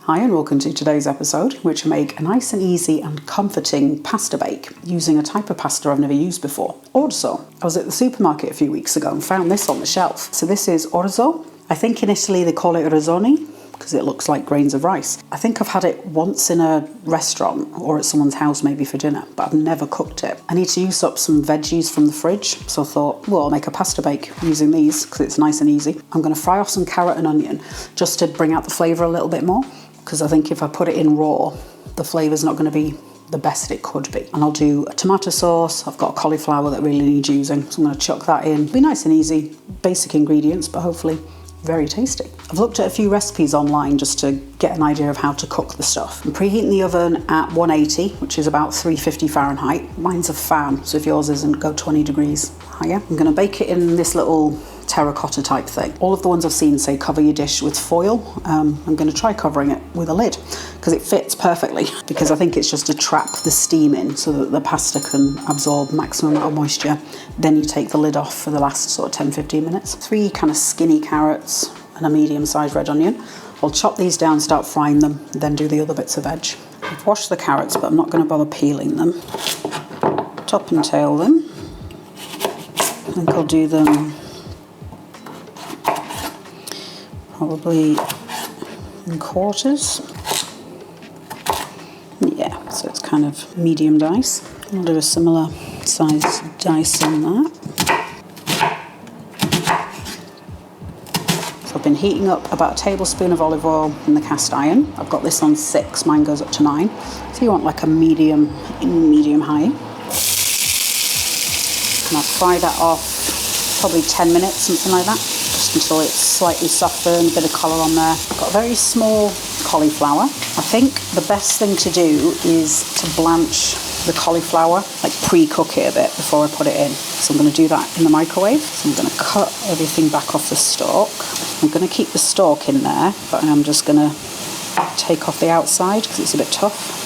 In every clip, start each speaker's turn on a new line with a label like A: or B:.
A: Hi and welcome to today's episode, in which I make a nice and easy and comforting pasta bake using a type of pasta I've never used before, Orzo. I was at the supermarket a few weeks ago and found this on the shelf. So this is Orzo. I think in Italy they call it rizzoni because it looks like grains of rice. I think I've had it once in a restaurant or at someone's house maybe for dinner, but I've never cooked it. I need to use up some veggies from the fridge, so I thought, well, I'll make a pasta bake using these because it's nice and easy. I'm going to fry off some carrot and onion just to bring out the flavour a little bit more, because I think if I put it in raw, the flavour's not going to be the best it could be. And I'll do a tomato sauce. I've got cauliflower that really needs using, so I'm going to chuck that in. Be nice and easy, basic ingredients, but hopefully very tasty. I've looked at a few recipes online just to get an idea of how to cook the stuff. I'm preheating the oven at 180, which is about 350 Fahrenheit. Mine's a fan, so if yours isn't, go 20 degrees higher. I'm going to bake it in this little terracotta type thing. All of the ones I've seen say cover your dish with foil. I'm going to try covering it with a lid because it fits perfectly, because I think it's just to trap the steam in so that the pasta can absorb maximum amount of moisture. Then you take the lid off for the last sort of 10-15 minutes. 3 kind of skinny carrots and a medium-sized red onion. I'll chop these down, start frying them, then do the other bits of veg. I've washed the carrots, but I'm not going to bother peeling them. Top and tail them. I think I'll do them probably in quarters. Yeah, so it's kind of medium dice. I'll do a similar size dice on that. So I've been heating up about a tablespoon of olive oil in the cast iron. I've got this on 6, mine goes up to 9. So you want like a medium high. And I'll fry that off probably 10 minutes, something like that, just until it's slightly softer and a bit of colour on there. I've got a very small cauliflower. I think the best thing to do is to blanch the cauliflower, like pre-cook it a bit before I put it in. So I'm going to do that in the microwave. So I'm going to cut everything back off the stalk. I'm going to keep the stalk in there, but I'm just going to take off the outside because it's a bit tough.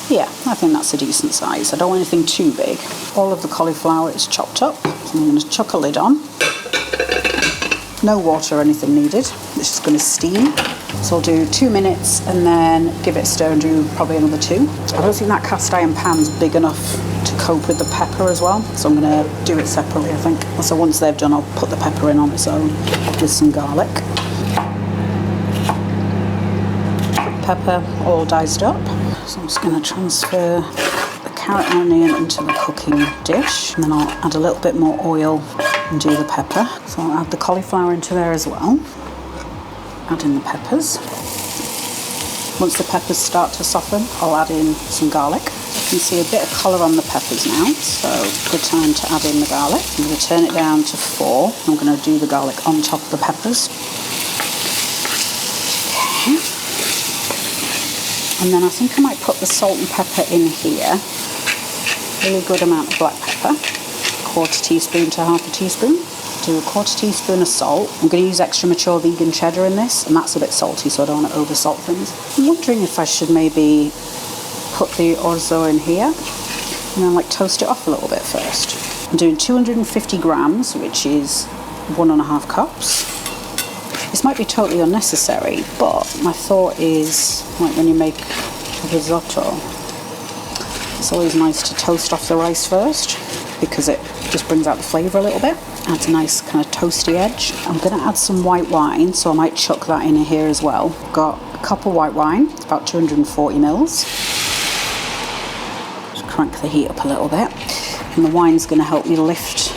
A: Yeah, I think that's a decent size. I don't want anything too big. All of the cauliflower is chopped up. So I'm going to chuck a lid on. No water or anything needed. It's just going to steam. So I'll do 2 minutes and then give it a stir and do probably another 2. I don't think that cast iron pan's big enough to cope with the pepper as well, so I'm going to do it separately, I think. So once they've done, I'll put the pepper in on its own with some garlic. Pepper all diced up. So I'm just going to transfer the carrot and onion into the cooking dish, and then I'll add a little bit more oil and do the pepper. So I'll add the cauliflower into there as well. Add in the peppers. Once the peppers start to soften, I'll add in some garlic. You can see a bit of colour on the peppers now, so good time to add in the garlic. I'm going to turn it down to 4. I'm going to do the garlic on top of the peppers. Okay. And then I think I might put the salt and pepper in here. Really good amount of black pepper. 1/4 teaspoon to 1/2 teaspoon. Do a 1/4 teaspoon of salt. I'm going to use extra mature vegan cheddar in this, and that's a bit salty, so I don't want to over salt things. I'm wondering if I should maybe put the orzo in here and then like toast it off a little bit first. I'm doing 250 grams, which is 1.5 cups. This might be totally unnecessary, but my thought is, like when you make risotto, it's always nice to toast off the rice first because it just brings out the flavour a little bit. Adds a nice kind of toasty edge. I'm going to add some white wine, so I might chuck that in here as well. Got a cup of white wine, it's about 240 mils. Just crank the heat up a little bit. And the wine's going to help me lift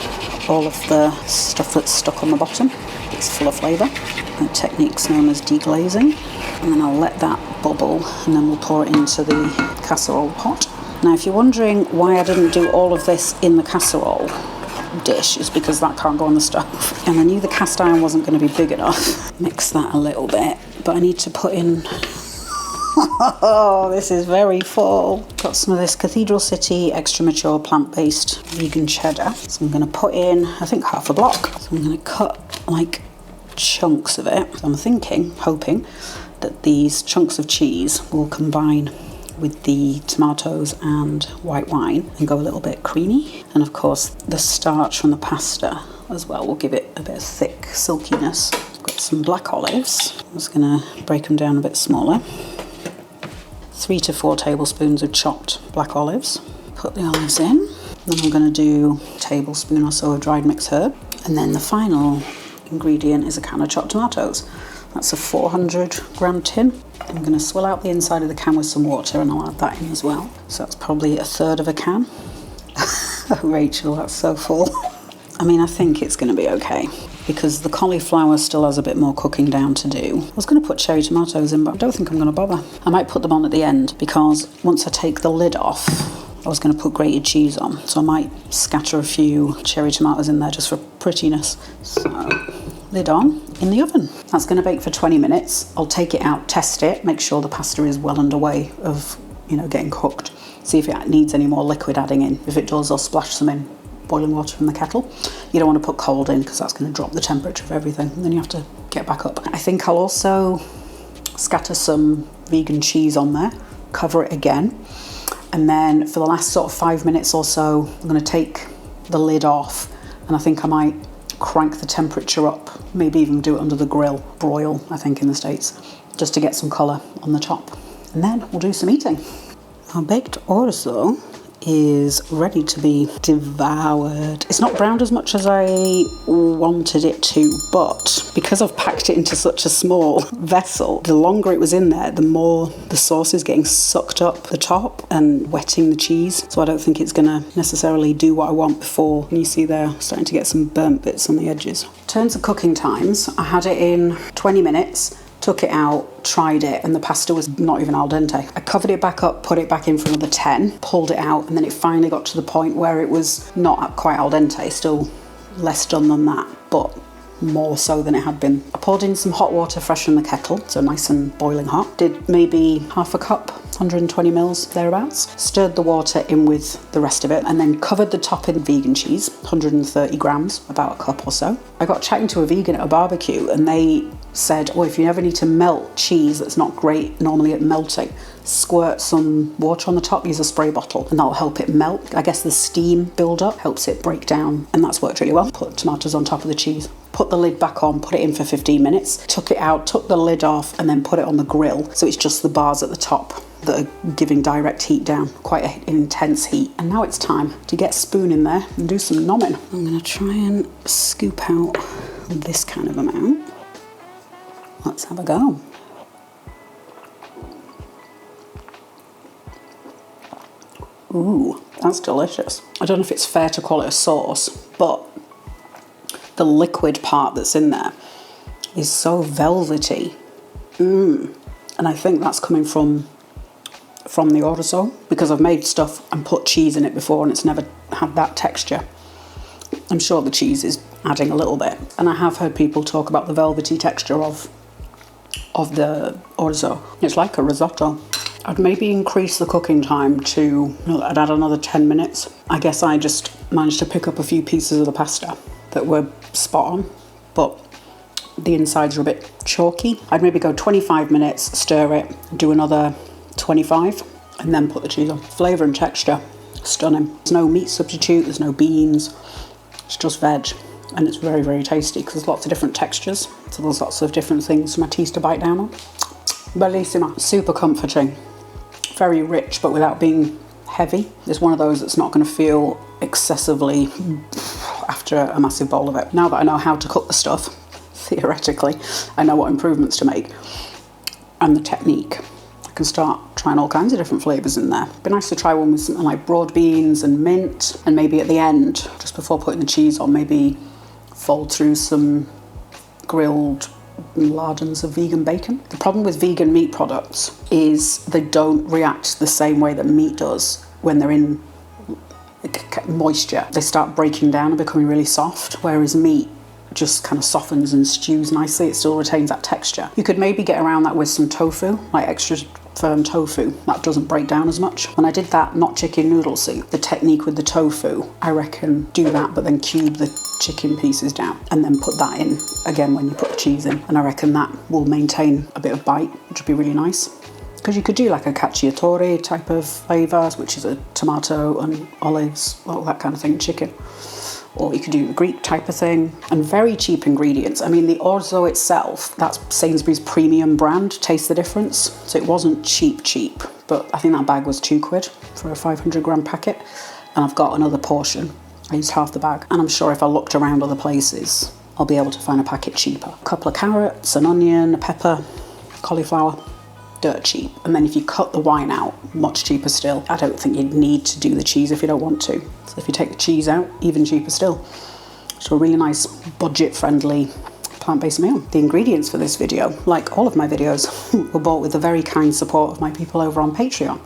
A: all of the stuff that's stuck on the bottom. It's full of flavour. The technique's known as deglazing. And then I'll let that bubble, and then we'll pour it into the casserole pot. Now, if you're wondering why I didn't do all of this in the casserole dish, is because that can't go on the stove. And I knew the cast iron wasn't going to be big enough. Mix that a little bit, but I need to put in... Oh, this is very full. Got some of this Cathedral City extra mature plant-based vegan cheddar. So I'm going to put in, I think, 1/2 block. So I'm going to cut like chunks of it. So I'm hoping that these chunks of cheese will combine with the tomatoes and white wine and go a little bit creamy. And of course the starch from the pasta as well will give it a bit of thick silkiness. Got some black olives. I'm just going to break them down a bit smaller. 3 to 4 tablespoons of chopped black olives. Put the olives in. Then I'm going to do a tablespoon or so of dried mixed herb. And then the final ingredient is a can of chopped tomatoes. That's a 400 gram tin. I'm going to swill out the inside of the can with some water and I'll add that in as well. So that's probably 1/3 of a can. Oh, Rachel, that's so full. I mean, I think it's going to be okay because the cauliflower still has a bit more cooking down to do. I was going to put cherry tomatoes in, but I don't think I'm going to bother. I might put them on at the end because once I take the lid off, I was going to put grated cheese on. So I might scatter a few cherry tomatoes in there just for prettiness. So, lid on, in the oven. That's going to bake for 20 minutes. I'll take it out, test it, make sure the pasta is well underway of, getting cooked. See if it needs any more liquid adding in. If it does, I'll splash some in boiling water from the kettle. You don't want to put cold in because that's going to drop the temperature of everything and then you have to get back up. I think I'll also scatter some vegan cheese on there, cover it again, and then for the last sort of 5 minutes or so I'm going to take the lid off and I think I might crank the temperature up, maybe even do it under the grill, broil I think in the States, just to get some colour on the top, and then we'll do some eating. Our baked orzo is ready to be devoured. It's not browned as much as I wanted it to, but because I've packed it into such a small vessel, the longer it was in there, the more the sauce is getting sucked up the top and wetting the cheese. So I don't think it's going to necessarily do what I want before. And you see there, starting to get some burnt bits on the edges. In terms of cooking times, I had it in 20 minutes. Took it out, tried it, and the pasta was not even al dente. I covered it back up, put it back in for another 10, pulled it out, and then it finally got to the point where it was not quite al dente, still less done than that, but more so than it had been. I poured in some hot water fresh from the kettle, so nice and boiling hot. Did maybe half a cup, 120 mils thereabouts. Stirred the water in with the rest of it and then covered the top in vegan cheese, 130 grams, about a cup or so. I got chatting to a vegan at a barbecue and they said, well, if you ever need to melt cheese that's not great normally at melting, squirt some water on the top, use a spray bottle, and that'll help it melt. I guess the steam build-up helps it break down, and that's worked really well. Put tomatoes on top of the cheese, put the lid back on, put it in for 15 minutes, took it out, took the lid off, and then put it on the grill, so it's just the bars at the top that are giving direct heat down, quite an intense heat. And now it's time to get a spoon in there and do some nomming. I'm going to try and scoop out this kind of amount. Let's have a go. Ooh, that's delicious. I don't know if it's fair to call it a sauce, but the liquid part that's in there is so velvety. And I think that's coming from the orzo, because I've made stuff and put cheese in it before and it's never had that texture. I'm sure the cheese is adding a little bit. And I have heard people talk about the velvety texture of the orzo. It's like a risotto. I'd maybe increase the cooking time to, I'd add another 10 minutes. I guess I just managed to pick up a few pieces of the pasta that were spot on, but the insides are a bit chalky. I'd maybe go 25 minutes, stir it, do another 25, and then put the cheese on. Flavour and texture, stunning. There's no meat substitute, there's no beans, it's just veg. And it's very, very tasty because there's lots of different textures. So there's lots of different things for my teeth to bite down on. Bellissima. Super comforting. Very rich, but without being heavy. It's one of those that's not going to feel excessively after a massive bowl of it. Now that I know how to cook the stuff, theoretically, I know what improvements to make. And the technique. I can start trying all kinds of different flavours in there. It'd be nice to try one with something like broad beans and mint. And maybe at the end, just before putting the cheese on, maybe fold through some grilled lardons of vegan bacon. The problem with vegan meat products is they don't react the same way that meat does when they're in moisture. They start breaking down and becoming really soft, whereas meat just kind of softens and stews nicely. It still retains that texture. You could maybe get around that with some tofu, like extra firm tofu. That doesn't break down as much. When I did that not chicken noodle soup, the technique with the tofu, I reckon do that but then cube the chicken pieces down and then put that in again when you put the cheese in, and I reckon that will maintain a bit of bite, which would be really nice. Because you could do like a cacciatore type of flavour, which is a tomato and olives, all that kind of thing, chicken. or you could do the Greek type of thing, and very cheap ingredients. I mean, the Orzo itself, that's Sainsbury's premium brand, taste the difference. So it wasn't cheap, but I think that bag was £2 for a 500 gram packet. And I've got another portion. I used half the bag. And I'm sure if I looked around other places, I'll be able to find a packet cheaper. A couple of carrots, an onion, a pepper, cauliflower, dirt cheap. And then if you cut the wine out, much cheaper still. I don't think you'd need to do the cheese if you don't want to. So if you take the cheese out, even cheaper still. So a really nice budget-friendly plant-based meal. The ingredients for this video, like all of my videos, were bought with the very kind support of my people over on Patreon.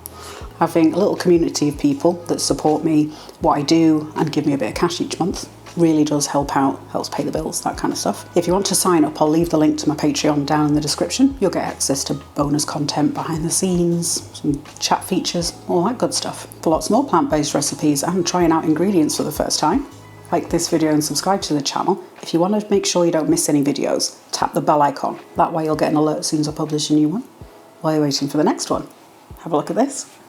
A: Having a little community of people that support me, what I do, and give me a bit of cash each month really does help out, helps pay the bills, that kind of stuff. If you want to sign up, I'll leave the link to my Patreon down in the description. You'll get access to bonus content behind the scenes, some chat features, all that good stuff. For lots more plant-based recipes and trying out ingredients for the first time, like this video and subscribe to the channel. If you want to make sure you don't miss any videos, tap the bell icon. That way you'll get an alert as soon as I publish a new one while you're waiting for the next one. Have a look at this.